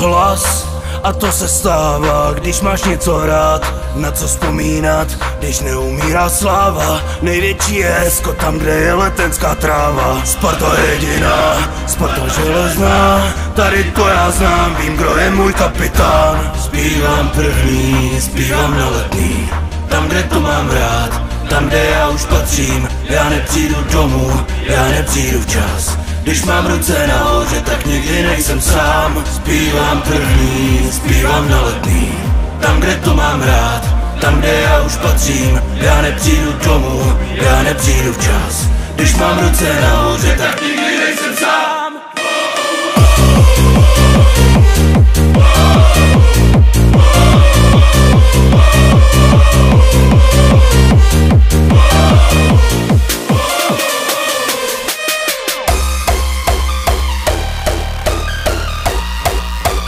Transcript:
hlas. A to se stává, když máš něco rád, na co vzpomínat, když neumírá sláva. Největší je hezko tam, kde je letenská tráva. Sparta jediná, Sparta železná, tady to já znám, vím, kdo je můj kapitán. Zpívám první, zpívám na Letný, tam, kde to mám rád, tam, kde já už patřím. Já nepřijdu domů, já nepřijdu včas, když mám ruce nahoře, tak nikdy nejsem sám. Zpívám první, zpívám na Letný, tam, kde to mám rád, tam, kde já už patřím. Já nepřijdu domů, já nepřijdu včas, když mám ruce nahoře, tak nikdy nejsem sám.